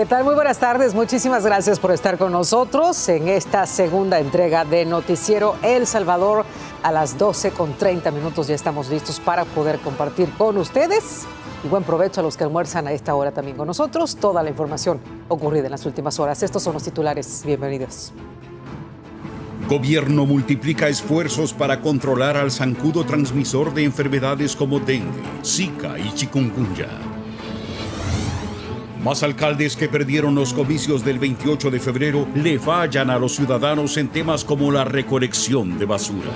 ¿Qué tal? Muy buenas tardes. Muchísimas gracias por estar con nosotros en esta segunda entrega de Noticiero El Salvador. A las 12:30 ya estamos listos para poder compartir con ustedes. Y buen provecho a los que almuerzan a esta hora también con nosotros. Toda la información ocurrida en las últimas horas. Estos son los titulares. Bienvenidos. Gobierno multiplica esfuerzos para controlar al zancudo transmisor de enfermedades como dengue, zika y chikungunya. Más alcaldes que perdieron los comicios del 28 de febrero le fallan a los ciudadanos en temas como la recolección de basura.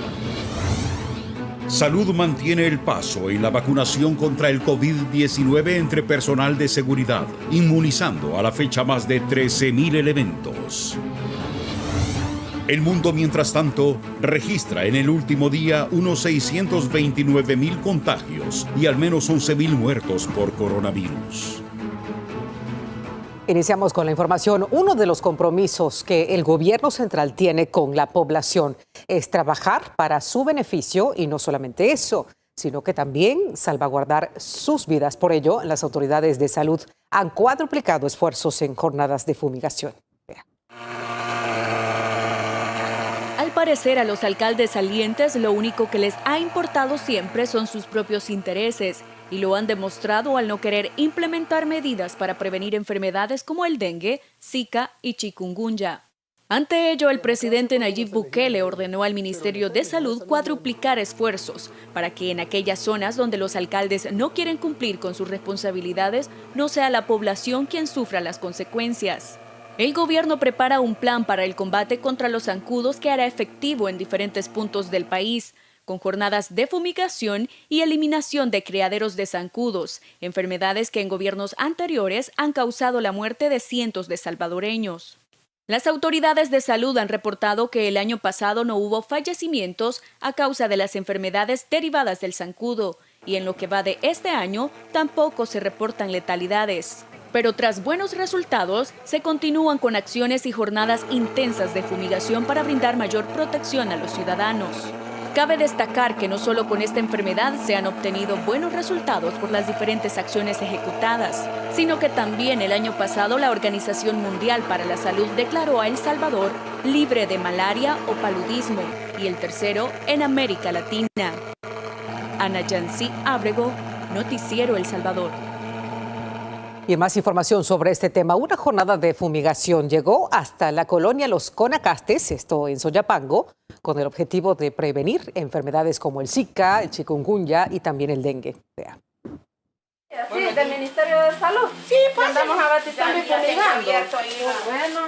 Salud mantiene el paso en la vacunación contra el COVID-19 entre personal de seguridad, inmunizando a la fecha más de 13,000 elementos. El mundo, mientras tanto, registra en el último día unos 629,000 contagios y al menos 11,000 muertos por coronavirus. Iniciamos con la información. Uno de los compromisos que el gobierno central tiene con la población es trabajar para su beneficio y no solamente eso, sino que también salvaguardar sus vidas. Por ello, las autoridades de salud han cuadruplicado esfuerzos en jornadas de fumigación. Al parecer, a los alcaldes salientes lo único que les ha importado siempre son sus propios intereses y lo han demostrado al no querer implementar medidas para prevenir enfermedades como el dengue, zika y chikungunya. Ante ello, el presidente Nayib Bukele ordenó al Ministerio de Salud cuadruplicar esfuerzos para que en aquellas zonas donde los alcaldes no quieren cumplir con sus responsabilidades no sea la población quien sufra las consecuencias. El gobierno prepara un plan para el combate contra los zancudos que hará efectivo en diferentes puntos del país, con jornadas de fumigación y eliminación de criaderos de zancudos, enfermedades que en gobiernos anteriores han causado la muerte de cientos de salvadoreños. Las autoridades de salud han reportado que el año pasado no hubo fallecimientos a causa de las enfermedades derivadas del zancudo, y en lo que va de este año tampoco se reportan letalidades. Pero tras buenos resultados, se continúan con acciones y jornadas intensas de fumigación para brindar mayor protección a los ciudadanos. Cabe destacar que no solo con esta enfermedad se han obtenido buenos resultados por las diferentes acciones ejecutadas, sino que también el año pasado la Organización Mundial para la Salud declaró a El Salvador libre de malaria o paludismo, y el tercero en América Latina. Ana Yancy Ábrego, Noticiero El Salvador. Y más información sobre este tema. Una jornada de fumigación llegó hasta la colonia Los Conacastes, esto en Soyapango, con el objetivo de prevenir enfermedades como el zika, el chikungunya y también el dengue. Vea. Sí, del Ministerio de Salud. Sí, pues andamos abatizando y fumigando. Bueno.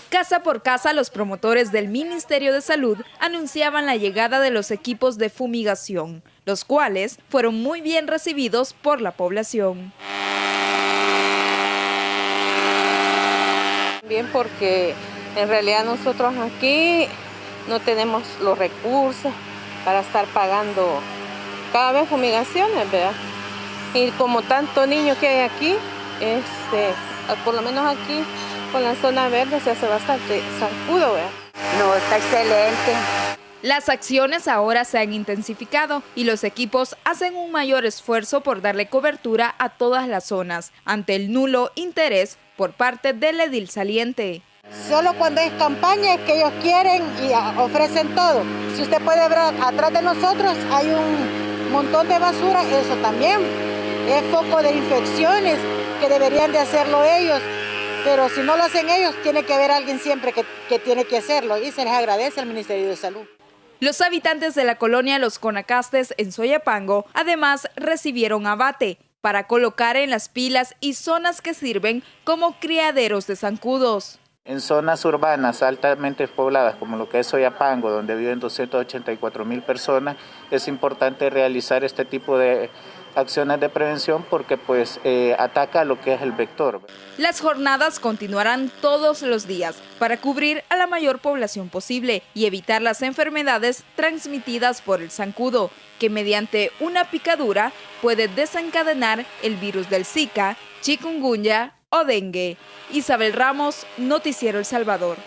Casa por casa, los promotores del Ministerio de Salud anunciaban la llegada de los equipos de fumigación, los cuales fueron muy bien recibidos por la población. Bien, porque en realidad nosotros aquí no tenemos los recursos para estar pagando cada vez fumigaciones, ¿verdad? Y como tanto niño que hay aquí, por lo menos aquí con la zona verde se hace bastante zancudo, ¿verdad? No, está excelente. Las acciones ahora se han intensificado y los equipos hacen un mayor esfuerzo por darle cobertura a todas las zonas, ante el nulo interés por parte del edil saliente. Solo cuando es campaña es que ellos quieren y ofrecen todo. Si usted puede ver atrás de nosotros hay un montón de basura, eso también es foco de infecciones que deberían de hacerlo ellos. Pero si no lo hacen ellos, tiene que haber alguien siempre que tiene que hacerlo y se les agradece al Ministerio de Salud. Los habitantes de la colonia Los Conacastes en Soyapango además recibieron abate para colocar en las pilas y zonas que sirven como criaderos de zancudos. En zonas urbanas altamente pobladas como lo que es Soyapango, donde viven 284,000 personas, es importante realizar este tipo de acciones de prevención porque ataca lo que es el vector. Las jornadas continuarán todos los días para cubrir a la mayor población posible y evitar las enfermedades transmitidas por el zancudo, que mediante una picadura puede desencadenar el virus del zika, chikungunya o dengue. Isabel Ramos, Noticiero El Salvador.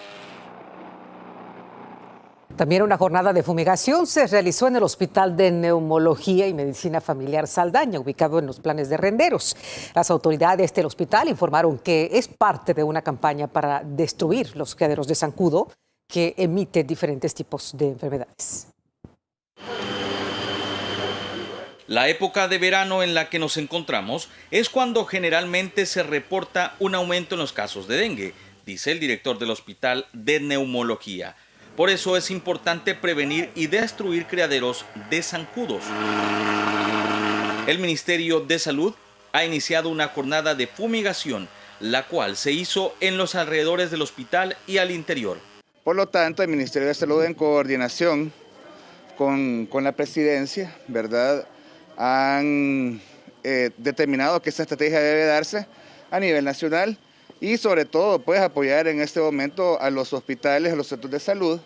También una jornada de fumigación se realizó en el Hospital de Neumología y Medicina Familiar Saldaña, ubicado en los Planes de Renderos. Las autoridades del hospital informaron que es parte de una campaña para destruir los criaderos de zancudo que emite diferentes tipos de enfermedades. La época de verano en la que nos encontramos es cuando generalmente se reporta un aumento en los casos de dengue, dice el director del Hospital de Neumología. Por eso es importante prevenir y destruir criaderos de zancudos. El Ministerio de Salud ha iniciado una jornada de fumigación, la cual se hizo en los alrededores del hospital y al interior. Por lo tanto, el Ministerio de Salud, en coordinación con la presidencia, ¿verdad?, han determinado que esta estrategia debe darse a nivel nacional y sobre todo pues apoyar en este momento a los hospitales, a los centros de salud,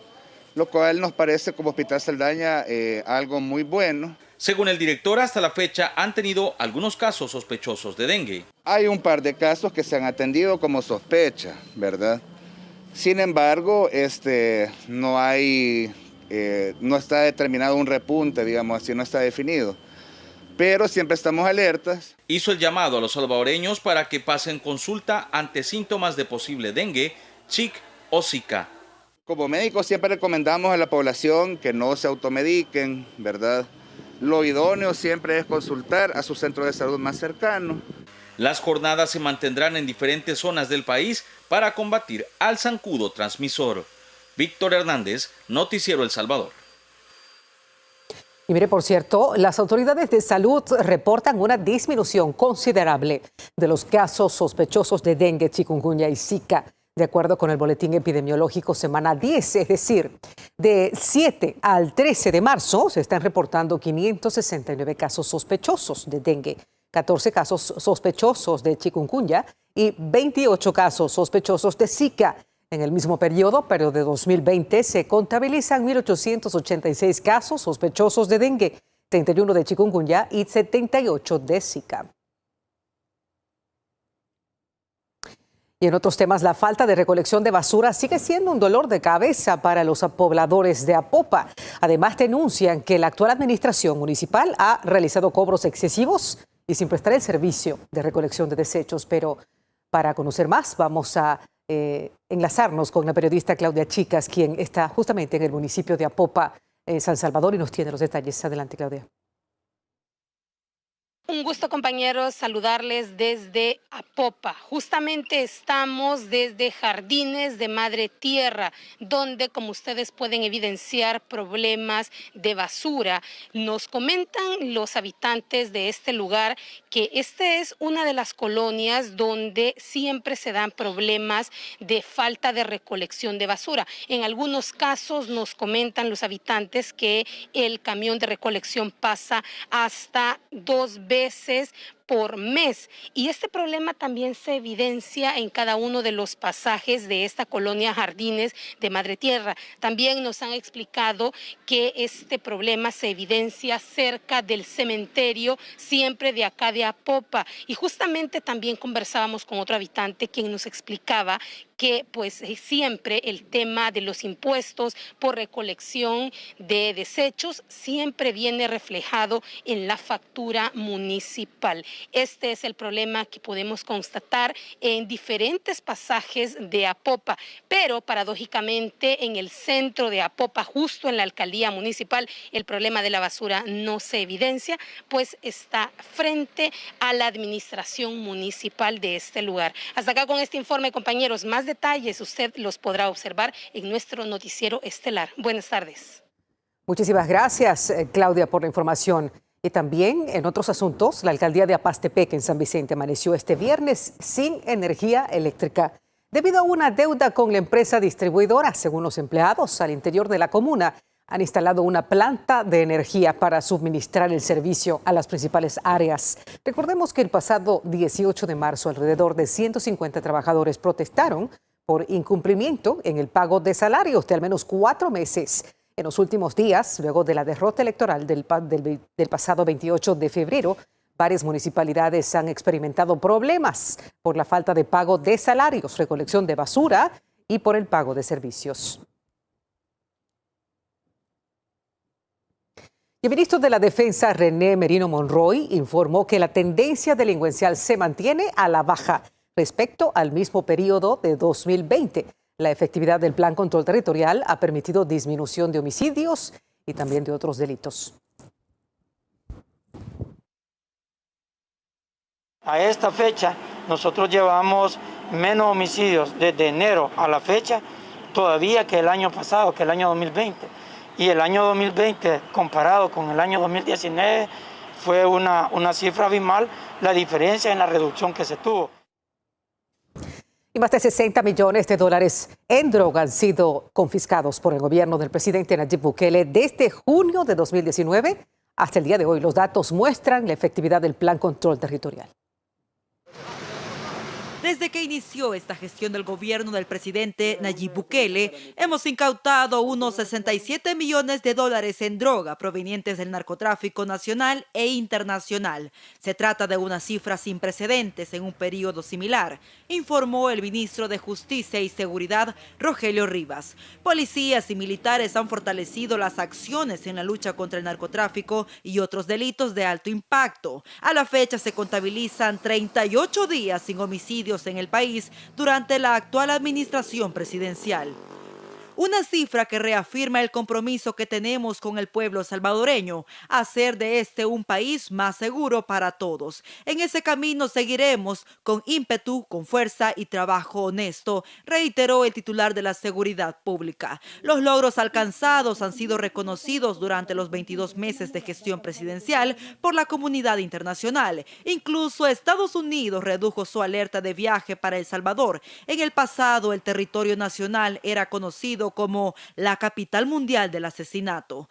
lo cual nos parece como Hospital Saldaña algo muy bueno. Según el director, hasta la fecha han tenido algunos casos sospechosos de dengue. Hay un par de casos que se han atendido como sospecha, ¿verdad? Sin embargo, no está determinado un repunte, digamos así, no está definido. Pero siempre estamos alertas. Hizo el llamado a los salvadoreños para que pasen consulta ante síntomas de posible dengue, Zika o Zika. Como médicos siempre recomendamos a la población que no se automediquen, ¿verdad? Lo idóneo siempre es consultar a su centro de salud más cercano. Las jornadas se mantendrán en diferentes zonas del país para combatir al zancudo transmisor. Víctor Hernández, Noticiero El Salvador. Y mire, por cierto, las autoridades de salud reportan una disminución considerable de los casos sospechosos de dengue, chikungunya y Zika, de acuerdo con el boletín epidemiológico semana 10, es decir, de 7 al 13 de marzo se están reportando 569 casos sospechosos de dengue, 14 casos sospechosos de chikungunya y 28 casos sospechosos de Zika. En el mismo periodo de 2020, se contabilizan 1.886 casos sospechosos de dengue, 31 de chikungunya y 78 de Zika. Y en otros temas, la falta de recolección de basura sigue siendo un dolor de cabeza para los pobladores de Apopa. Además, denuncian que la actual administración municipal ha realizado cobros excesivos y sin prestar el servicio de recolección de desechos. Pero para conocer más, vamos a enlazarnos con la periodista Claudia Chicas, quien está justamente en el municipio de Apopa, San Salvador, y nos tiene los detalles. Adelante, Claudia. Un gusto, compañeros, saludarles desde Apopa. Justamente estamos desde Jardines de Madre Tierra, donde, como ustedes pueden evidenciar, problemas de basura. Nos comentan los habitantes de este lugar que esta es una de las colonias donde siempre se dan problemas de falta de recolección de basura. En algunos casos nos comentan los habitantes que el camión de recolección pasa hasta 2 veces por mes, y este problema también se evidencia en cada uno de los pasajes de esta colonia Jardines de Madre Tierra. También nos han explicado que este problema se evidencia cerca del cementerio, siempre de acá de Apopa, y justamente también conversábamos con otro habitante quien nos explicaba que pues siempre el tema de los impuestos por recolección de desechos siempre viene reflejado en la factura municipal. Este es el problema que podemos constatar en diferentes pasajes de Apopa, pero paradójicamente en el centro de Apopa, justo en la alcaldía municipal, el problema de la basura no se evidencia, pues está frente a la administración municipal de este lugar. Hasta acá con este informe, compañeros. Más detalles usted los podrá observar en nuestro noticiero estelar. Buenas tardes. Muchísimas gracias, Claudia, por la información. Y también en otros asuntos, la alcaldía de Apastepec en San Vicente amaneció este viernes sin energía eléctrica debido a una deuda con la empresa distribuidora. Según los empleados al interior de la comuna, han instalado una planta de energía para suministrar el servicio a las principales áreas. Recordemos que el pasado 18 de marzo, alrededor de 150 trabajadores protestaron por incumplimiento en el pago de salarios de al menos 4 meses. En los últimos días, luego de la derrota electoral del pasado 28 de febrero, varias municipalidades han experimentado problemas por la falta de pago de salarios, recolección de basura y por el pago de servicios. El ministro de la Defensa, René Merino Monroy, informó que la tendencia delincuencial se mantiene a la baja respecto al mismo periodo de 2020. La efectividad del Plan Control Territorial ha permitido disminución de homicidios y también de otros delitos. A esta fecha, nosotros llevamos menos homicidios desde enero a la fecha todavía que el año pasado, que el año 2020. Y el año 2020, comparado con el año 2019, fue una cifra abismal la diferencia en la reducción que se tuvo. Y más de 60 millones de dólares en droga han sido confiscados por el gobierno del presidente Nayib Bukele desde junio de 2019 hasta el día de hoy. Los datos muestran la efectividad del Plan Control Territorial. Desde que inició esta gestión del gobierno del presidente Nayib Bukele, hemos incautado unos 67 millones de dólares en droga provenientes del narcotráfico nacional e internacional. Se trata de una cifra sin precedentes en un periodo similar, informó el ministro de Justicia y Seguridad, Rogelio Rivas. Policías y militares han fortalecido las acciones en la lucha contra el narcotráfico y otros delitos de alto impacto. A la fecha se contabilizan 38 días sin homicidios en el país durante la actual administración presidencial. Una cifra que reafirma el compromiso que tenemos con el pueblo salvadoreño, hacer de este un país más seguro para todos. En ese camino seguiremos con ímpetu, con fuerza y trabajo honesto, reiteró el titular de la Seguridad Pública. Los logros alcanzados han sido reconocidos durante los 22 meses de gestión presidencial por la comunidad internacional. Incluso Estados Unidos redujo su alerta de viaje para El Salvador. En el pasado, el territorio nacional era conocido como la capital mundial del asesinato.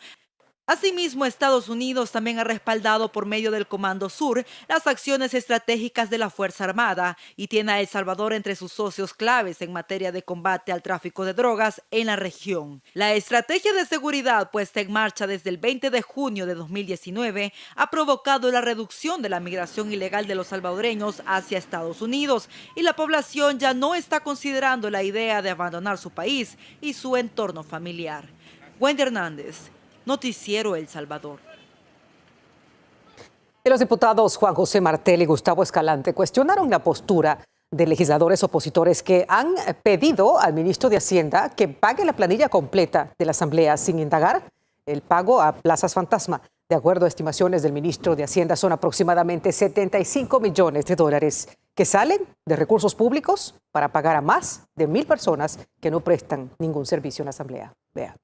Asimismo, Estados Unidos también ha respaldado por medio del Comando Sur las acciones estratégicas de la Fuerza Armada y tiene a El Salvador entre sus socios claves en materia de combate al tráfico de drogas en la región. La estrategia de seguridad puesta en marcha desde el 20 de junio de 2019 ha provocado la reducción de la migración ilegal de los salvadoreños hacia Estados Unidos y la población ya no está considerando la idea de abandonar su país y su entorno familiar. Wendy Hernández, Noticiero El Salvador. Los diputados Juan José Martel y Gustavo Escalante cuestionaron la postura de legisladores opositores que han pedido al ministro de Hacienda que pague la planilla completa de la Asamblea sin indagar el pago a plazas fantasma. De acuerdo a estimaciones del ministro de Hacienda, son aproximadamente 75 millones de dólares que salen de recursos públicos para pagar a más de 1,000 personas que no prestan ningún servicio en la Asamblea. Vea.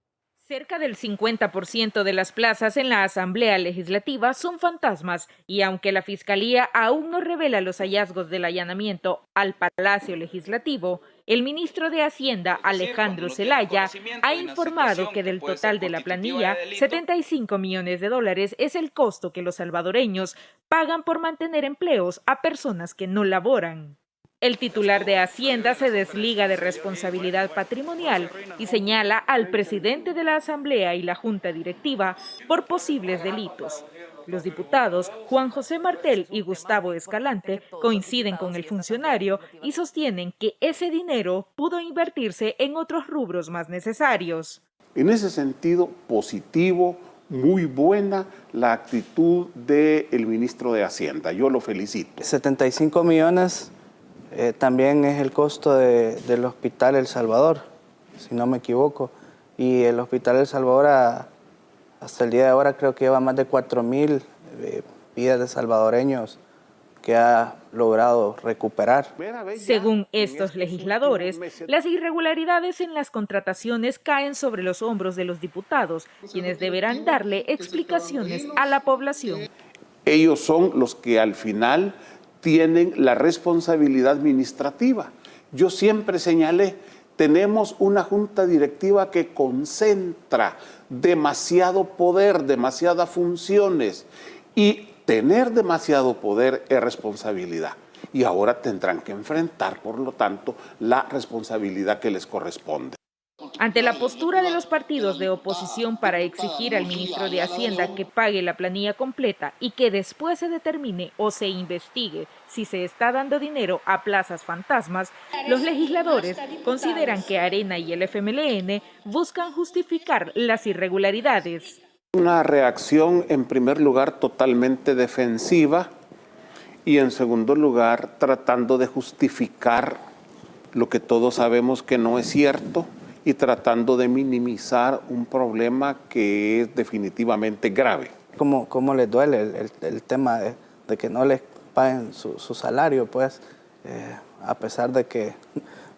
Cerca del 50% de las plazas en la Asamblea Legislativa son fantasmas y aunque la Fiscalía aún no revela los hallazgos del allanamiento al Palacio Legislativo, el ministro de Hacienda, Alejandro Zelaya, ha informado que del total de la planilla, 75 millones de dólares es el costo que los salvadoreños pagan por mantener empleos a personas que no laboran. El titular de Hacienda se desliga de responsabilidad patrimonial y señala al presidente de la Asamblea y la Junta Directiva por posibles delitos. Los diputados Juan José Martel y Gustavo Escalante coinciden con el funcionario y sostienen que ese dinero pudo invertirse en otros rubros más necesarios. En ese sentido, positivo, muy buena la actitud del ministro de Hacienda. Yo lo felicito. 75 millones... también es el costo del Hospital El Salvador, si no me equivoco. Y el Hospital El Salvador hasta el día de ahora creo que lleva más de 4,000 vidas de salvadoreños que ha logrado recuperar. Según estos legisladores, las irregularidades en las contrataciones caen sobre los hombros de los diputados, quienes deberán darle explicaciones a la población. Ellos son los que al final tienen la responsabilidad administrativa. Yo siempre señalé, tenemos una junta directiva que concentra demasiado poder, demasiadas funciones, y tener demasiado poder es responsabilidad. Y ahora tendrán que enfrentar, por lo tanto, la responsabilidad que les corresponde. Ante la postura de los partidos de oposición para exigir al ministro de Hacienda que pague la planilla completa y que después se determine o se investigue si se está dando dinero a plazas fantasmas, los legisladores consideran que Arena y el FMLN buscan justificar las irregularidades. Una reacción, en primer lugar, totalmente defensiva y, en segundo lugar, tratando de justificar lo que todos sabemos que no es cierto y tratando de minimizar un problema que es definitivamente grave. ¿Cómo les duele el tema de que no les paguen su salario? Pues, a pesar de que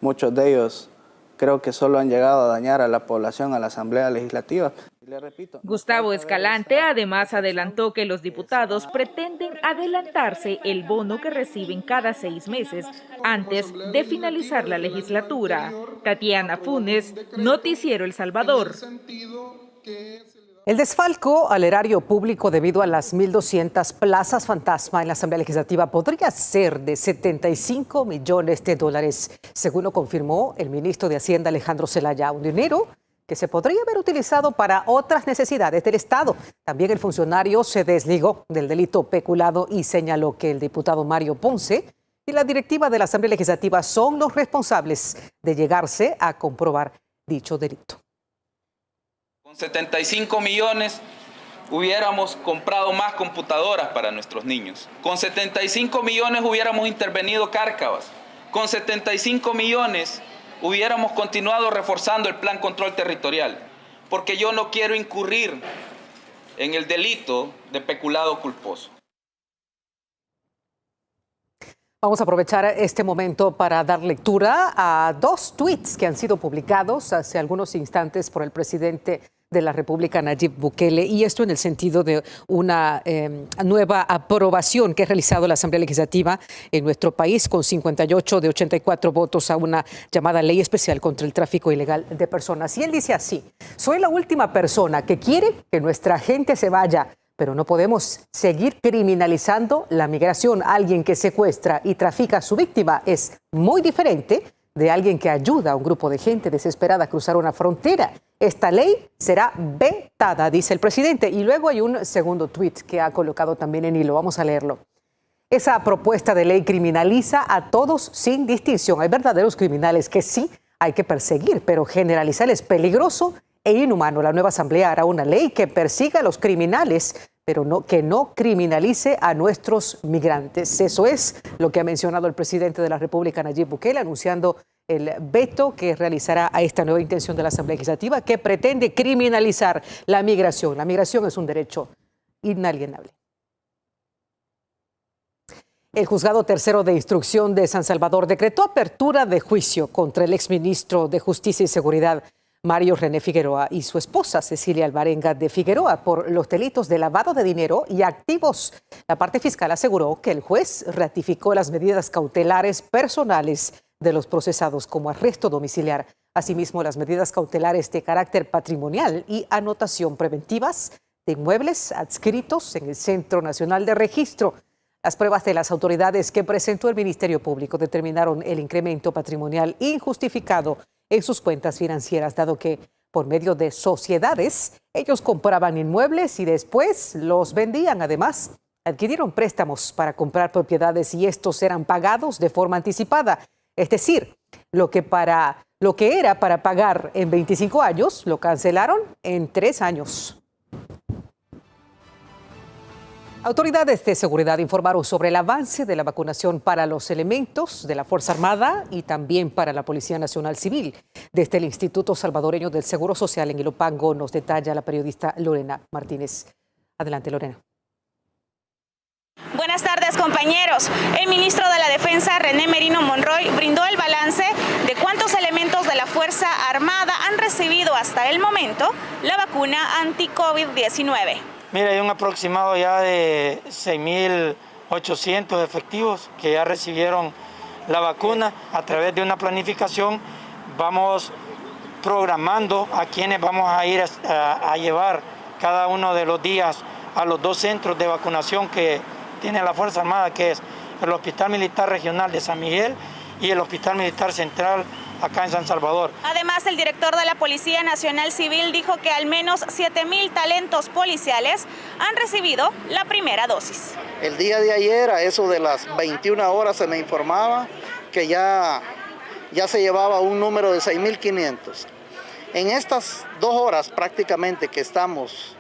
muchos de ellos creo que solo han llegado a dañar a la población, a la Asamblea Legislativa. Le repito, Gustavo Escalante además adelantó que los diputados pretenden adelantarse el bono que reciben cada 6 meses antes de finalizar la legislatura. Tatiana Funes, Noticiero El Salvador. El desfalco al erario público debido a las 1.200 plazas fantasma en la Asamblea Legislativa podría ser de $75 millones, según lo confirmó el ministro de Hacienda Alejandro Zelaya, un dinero que se podría haber utilizado para otras necesidades del Estado. También el funcionario se desligó del delito peculado y señaló que el diputado Mario Ponce y la directiva de la Asamblea Legislativa son los responsables de llegarse a comprobar dicho delito. Con 75 millones hubiéramos comprado más computadoras para nuestros niños. Con 75 millones hubiéramos intervenido Cárcavas. Con 75 millones hubiéramos continuado reforzando el plan control territorial, porque yo no quiero incurrir en el delito de peculado culposo. Vamos a aprovechar este momento para dar lectura a 2 tweets que han sido publicados hace algunos instantes por el presidente de la República, Nayib Bukele, y esto en el sentido de una nueva aprobación que ha realizado la Asamblea Legislativa en nuestro país con 58 de 84 votos a una llamada ley especial contra el tráfico ilegal de personas. Y él dice así: soy la última persona que quiere que nuestra gente se vaya, pero no podemos seguir criminalizando la migración. Alguien que secuestra y trafica a su víctima es muy diferente de alguien que ayuda a un grupo de gente desesperada a cruzar una frontera. Esta ley será vetada, dice el presidente. Y luego hay un segundo tuit que ha colocado también en hilo. Vamos a leerlo. Esa propuesta de ley criminaliza a todos sin distinción. Hay verdaderos criminales que sí hay que perseguir, pero generalizar es peligroso e inhumano. La nueva Asamblea hará una ley que persiga a los criminales, pero que no criminalice a nuestros migrantes. Eso es lo que ha mencionado el presidente de la República, Nayib Bukele, anunciando el veto que realizará a esta nueva intención de la Asamblea Legislativa que pretende criminalizar la migración. La migración es un derecho inalienable. El Juzgado Tercero de Instrucción de San Salvador decretó apertura de juicio contra el exministro de Justicia y Seguridad, Mario René Figueroa, y su esposa, Cecilia Alvarenga de Figueroa, por los delitos de lavado de dinero y activos. La parte fiscal aseguró que el juez ratificó las medidas cautelares personales de los procesados como arresto domiciliar, asimismo las medidas cautelares de carácter patrimonial y anotación preventivas de inmuebles adscritos en el Centro Nacional de Registro. Las pruebas de las autoridades que presentó el Ministerio Público determinaron el incremento patrimonial injustificado en sus cuentas financieras, dado que por medio de sociedades ellos compraban inmuebles y después los vendían. Además, adquirieron préstamos para comprar propiedades y estos eran pagados de forma anticipada. Es decir, lo que era para pagar en 25 años, lo cancelaron en 3 años. Autoridades de seguridad informaron sobre el avance de la vacunación para los elementos de la Fuerza Armada y también para la Policía Nacional Civil. Desde el Instituto Salvadoreño del Seguro Social en Ilopango nos detalla la periodista Lorena Martínez. Adelante, Lorena. Buenas tardes, compañeros. El ministro de la Defensa, René Merino Monroy, brindó el balance de cuántos elementos de la Fuerza Armada han recibido hasta el momento la vacuna anti-COVID-19. Mira, hay un aproximado ya de 6.800 efectivos que ya recibieron la vacuna. A través de una planificación vamos programando a quienes vamos a ir a llevar cada uno de los días a los 2 centros de vacunación que tiene la Fuerza Armada, que es el Hospital Militar Regional de San Miguel y el Hospital Militar Central acá en San Salvador. Además, el director de la Policía Nacional Civil dijo que al menos 7.000 talentos policiales han recibido la primera dosis. El día de ayer, a eso de las 21 horas, se me informaba que ya se llevaba un número de 6.500. En estas 2 horas prácticamente que estamos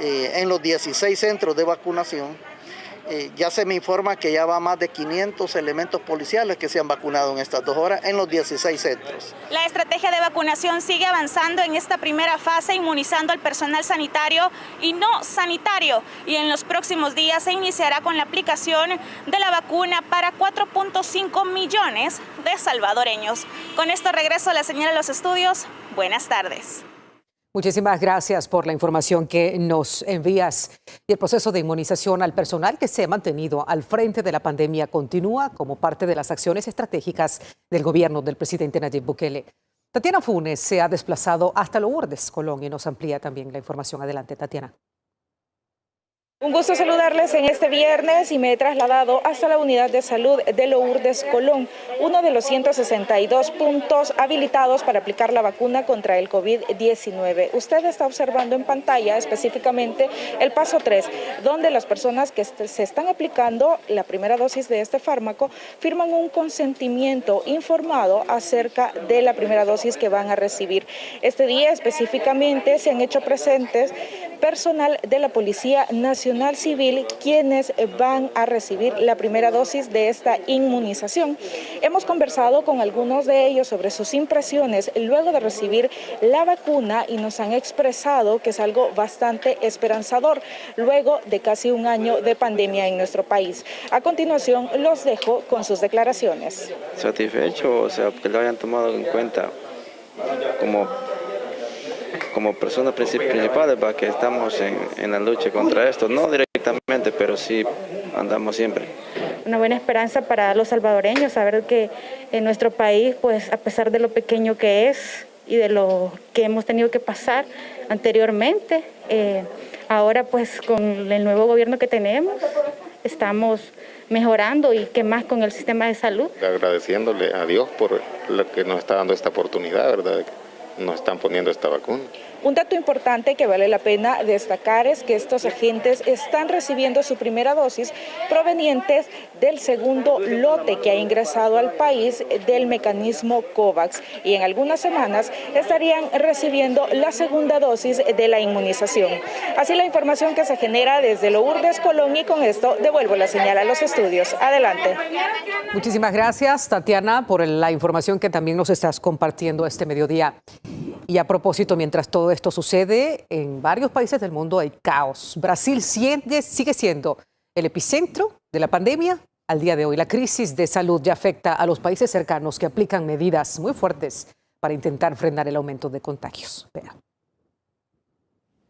en los 16 centros de vacunación. Ya se me informa que ya va más de 500 elementos policiales que se han vacunado en estas 2 horas en los 16 centros. La estrategia de vacunación sigue avanzando en esta primera fase, inmunizando al personal sanitario y no sanitario. Y en los próximos días se iniciará con la aplicación de la vacuna para 4.5 millones de salvadoreños. Con esto regreso a la señal a los estudios. Buenas tardes. Muchísimas gracias por la información que nos envías. Y el proceso de inmunización al personal que se ha mantenido al frente de la pandemia continúa como parte de las acciones estratégicas del gobierno del presidente Nayib Bukele. Tatiana Funes se ha desplazado hasta Lourdes, Colón, y nos amplía también la información. Adelante, Tatiana. Un gusto saludarles en este viernes y me he trasladado hasta la unidad de salud de Lourdes, Colón, uno de los 162 puntos habilitados para aplicar la vacuna contra el COVID-19. Usted está observando en pantalla específicamente el paso 3, donde las personas que se están aplicando la primera dosis de este fármaco firman un consentimiento informado acerca de la primera dosis que van a recibir. Este día específicamente se han hecho presentes personal de la Policía Nacional Civil, quienes van a recibir la primera dosis de esta inmunización. Hemos conversado con algunos de ellos sobre sus impresiones luego de recibir la vacuna y nos han expresado que es algo bastante esperanzador luego de casi un año de pandemia en nuestro país. A continuación los dejo con sus declaraciones. Satisfecho, o sea, que lo hayan tomado en cuenta como personas principales para que estamos en la lucha contra esto, no directamente, pero sí andamos siempre. Una buena esperanza para los salvadoreños, saber que en nuestro país, pues a pesar de lo pequeño que es y de lo que hemos tenido que pasar anteriormente, ahora pues con el nuevo gobierno que tenemos, estamos mejorando y qué más con el sistema de salud. Agradeciéndole a Dios por lo que nos está dando esta oportunidad, ¿verdad? Nos están poniendo esta vacuna. Un dato importante que vale la pena destacar es que estos agentes están recibiendo su primera dosis provenientes del segundo lote que ha ingresado al país del mecanismo COVAX y en algunas semanas estarían recibiendo la segunda dosis de la inmunización. Así la información que se genera desde Lourdes, Colón, y con esto devuelvo la señal a los estudios. Adelante. Muchísimas gracias, Tatiana, por la información que también nos estás compartiendo este mediodía. Y a propósito, mientras todo esto sucede, en varios países del mundo hay caos. Brasil sigue siendo el epicentro de la pandemia al día de hoy. La crisis de salud ya afecta a los países cercanos que aplican medidas muy fuertes para intentar frenar el aumento de contagios. Vea.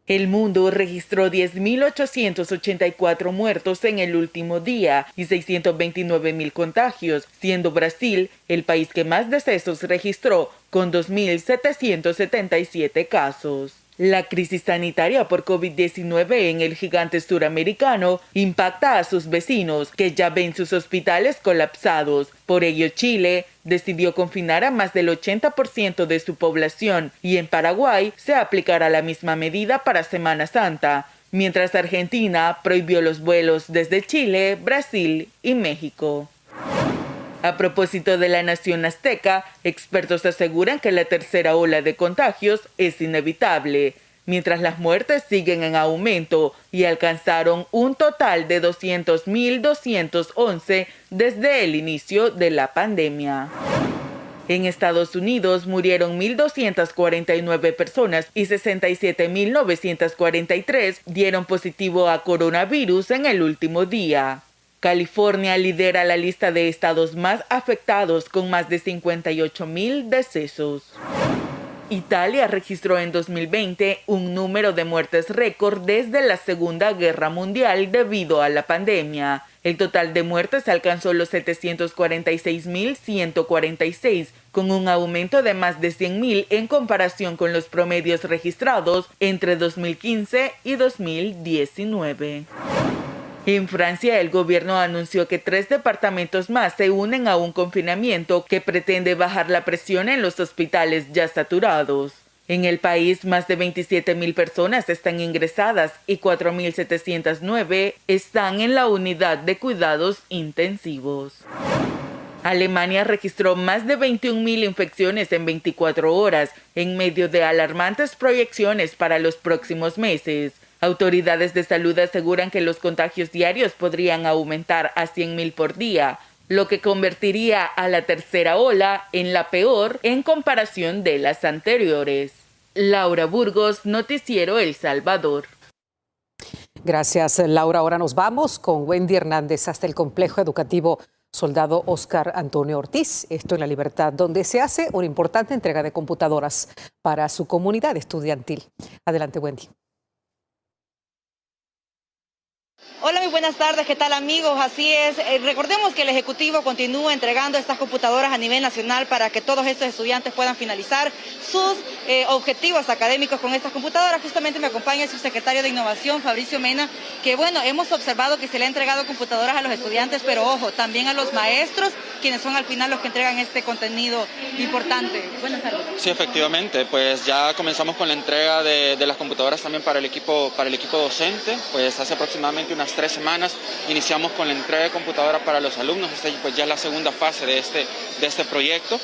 El mundo registró 10.884 muertos en el último día y 629.000 contagios, siendo Brasil el país que más decesos registró, con 2.777 casos. La crisis sanitaria por COVID-19 en el gigante suramericano impacta a sus vecinos, que ya ven sus hospitales colapsados. Por ello, Chile decidió confinar a más del 80% de su población y en Paraguay se aplicará la misma medida para Semana Santa, mientras Argentina prohibió los vuelos desde Chile, Brasil y México. A propósito de la nación azteca, expertos aseguran que la tercera ola de contagios es inevitable, mientras las muertes siguen en aumento y alcanzaron un total de 200.211 desde el inicio de la pandemia. En Estados Unidos murieron 1.249 personas y 67.943 dieron positivo a coronavirus en el último día. California lidera la lista de estados más afectados con más de 58.000 decesos. Italia registró en 2020 un número de muertes récord desde la Segunda Guerra Mundial debido a la pandemia. El total de muertes alcanzó los 746.146, con un aumento de más de 100.000 en comparación con los promedios registrados entre 2015 y 2019. En Francia, el gobierno anunció que 3 departamentos más se unen a un confinamiento que pretende bajar la presión en los hospitales ya saturados. En el país, más de 27.000 personas están ingresadas y 4.709 están en la unidad de cuidados intensivos. Alemania registró más de 21.000 infecciones en 24 horas, en medio de alarmantes proyecciones para los próximos meses. Autoridades de salud aseguran que los contagios diarios podrían aumentar a 100,000 por día, lo que convertiría a la tercera ola en la peor en comparación de las anteriores. Laura Burgos, Noticiero El Salvador. Gracias, Laura. Ahora nos vamos con Wendy Hernández hasta el complejo educativo Soldado Oscar Antonio Ortiz, esto en La Libertad, donde se hace una importante entrega de computadoras para su comunidad estudiantil. Adelante, Wendy. Hola, muy buenas tardes, ¿qué tal amigos? Así es, recordemos que el Ejecutivo continúa entregando estas computadoras a nivel nacional para que todos estos estudiantes puedan finalizar sus objetivos académicos con estas computadoras. Justamente me acompaña el subsecretario de Innovación, Fabricio Mena, que bueno, hemos observado que se le ha entregado computadoras a los estudiantes, pero ojo, también a los maestros, quienes son al final los que entregan este contenido importante. Buenas tardes. Sí, efectivamente, pues ya comenzamos con la entrega de las computadoras también para el equipo docente, pues hace aproximadamente unas 3 semanas iniciamos con la entrega de computadoras para los alumnos. Esta pues ya es la segunda fase de este proyecto.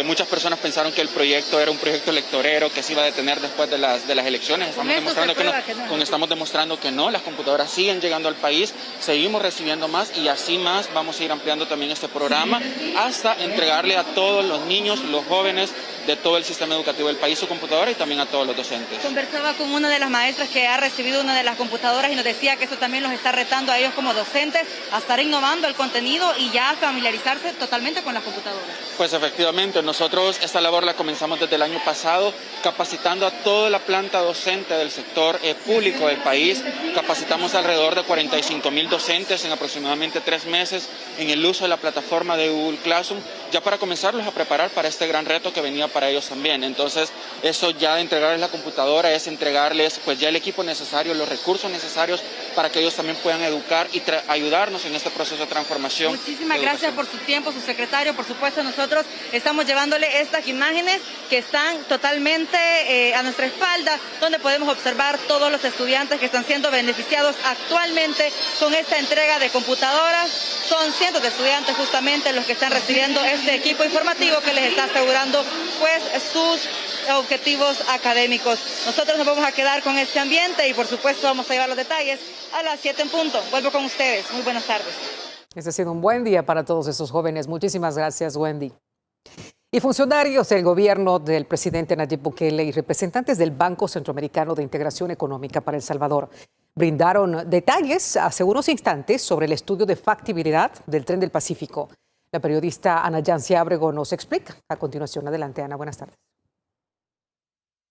Muchas personas pensaron que el proyecto era un proyecto electorero que se iba a detener después de las elecciones. Estamos demostrando que no, las computadoras siguen llegando al país, seguimos recibiendo más y así más vamos a ir ampliando también este programa hasta entregarle a todos los niños, los jóvenes de todo el sistema educativo del país su computadora y también a todos los docentes. Conversaba con una de las maestras que ha recibido una de las computadoras y nos decía que eso también los está retando a ellos como docentes a estar innovando el contenido y ya familiarizarse totalmente con las computadoras. Pues efectivamente, nosotros esta labor la comenzamos desde el año pasado, capacitando a toda la planta docente del sector público del país. Capacitamos alrededor de 45,000 docentes en aproximadamente 3 meses en el uso de la plataforma de Google Classroom, ya para comenzarlos a preparar para este gran reto que venía para ellos también. Entonces, eso ya de entregarles la computadora es entregarles pues ya el equipo necesario, los recursos necesarios para que ellos también puedan educar y ayudarnos en este proceso de transformación. Muchísimas gracias por su tiempo, su secretario. Por supuesto, nosotros estamos llevándole estas imágenes que están totalmente a nuestra espalda, donde podemos observar todos los estudiantes que están siendo beneficiados actualmente con esta entrega de computadoras. Son cientos de estudiantes justamente los que están recibiendo este equipo informativo que les está asegurando pues sus objetivos académicos. Nosotros nos vamos a quedar con este ambiente y por supuesto vamos a llevar los detalles a las 7 en punto. Vuelvo con ustedes. Muy buenas tardes. Este ha sido un buen día para todos esos jóvenes. Muchísimas gracias, Wendy. Y funcionarios del gobierno del presidente Nayib Bukele y representantes del Banco Centroamericano de Integración Económica para El Salvador brindaron detalles hace unos instantes sobre el estudio de factibilidad del Tren del Pacífico. La periodista Ana Yancy Ábrego nos explica. A continuación, adelante, Ana. Buenas tardes.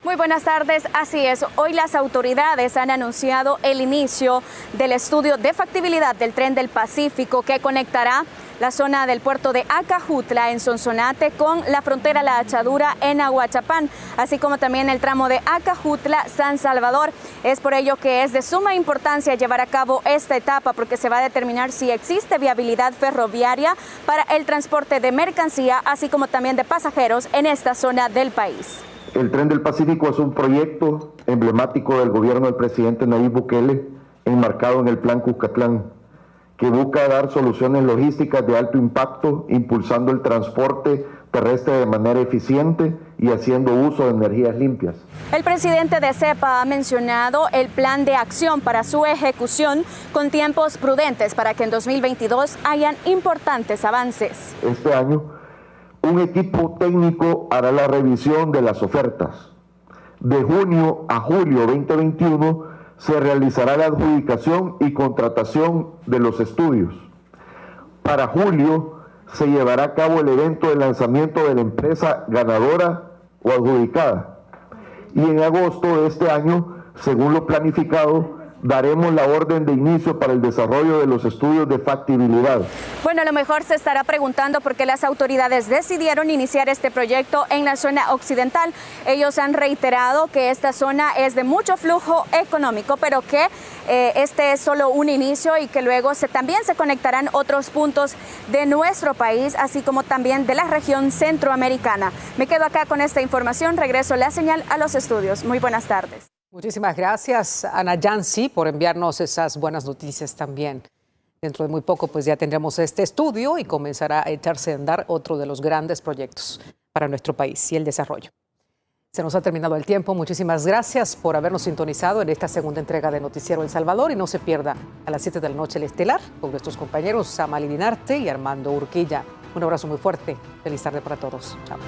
Muy buenas tardes, así es. Hoy las autoridades han anunciado el inicio del estudio de factibilidad del Tren del Pacífico que conectará la zona del puerto de Acajutla en Sonsonate con la frontera La Achadura en Ahuachapán, así como también el tramo de Acajutla-San Salvador. Es por ello que es de suma importancia llevar a cabo esta etapa porque se va a determinar si existe viabilidad ferroviaria para el transporte de mercancía, así como también de pasajeros en esta zona del país. El Tren del Pacífico es un proyecto emblemático del gobierno del presidente Nayib Bukele, enmarcado en el Plan Cuscatlán, que busca dar soluciones logísticas de alto impacto, impulsando el transporte terrestre de manera eficiente y haciendo uso de energías limpias. El presidente de CEPA ha mencionado el plan de acción para su ejecución con tiempos prudentes para que en 2022 hayan importantes avances. Este año, un equipo técnico hará la revisión de las ofertas. De junio a julio 2021 se realizará la adjudicación y contratación de los estudios. Para julio se llevará a cabo el evento de lanzamiento de la empresa ganadora o adjudicada. Y en agosto de este año, según lo planificado, daremos la orden de inicio para el desarrollo de los estudios de factibilidad. Bueno, a lo mejor se estará preguntando por qué las autoridades decidieron iniciar este proyecto en la zona occidental. Ellos han reiterado que esta zona es de mucho flujo económico, pero que este es solo un inicio y que luego también se conectarán otros puntos de nuestro país, así como también de la región centroamericana. Me quedo acá con esta información, regreso la señal a los estudios. Muy buenas tardes. Muchísimas gracias, Ana Yancy, por enviarnos esas buenas noticias también. Dentro de muy poco pues ya tendremos este estudio y comenzará a echarse a andar otro de los grandes proyectos para nuestro país y el desarrollo. Se nos ha terminado el tiempo. Muchísimas gracias por habernos sintonizado en esta segunda entrega de Noticiero El Salvador. Y no se pierda a las 7 de la noche el Estelar con nuestros compañeros Samali Dinarte y Armando Urquilla. Un abrazo muy fuerte. Feliz tarde para todos. Chao.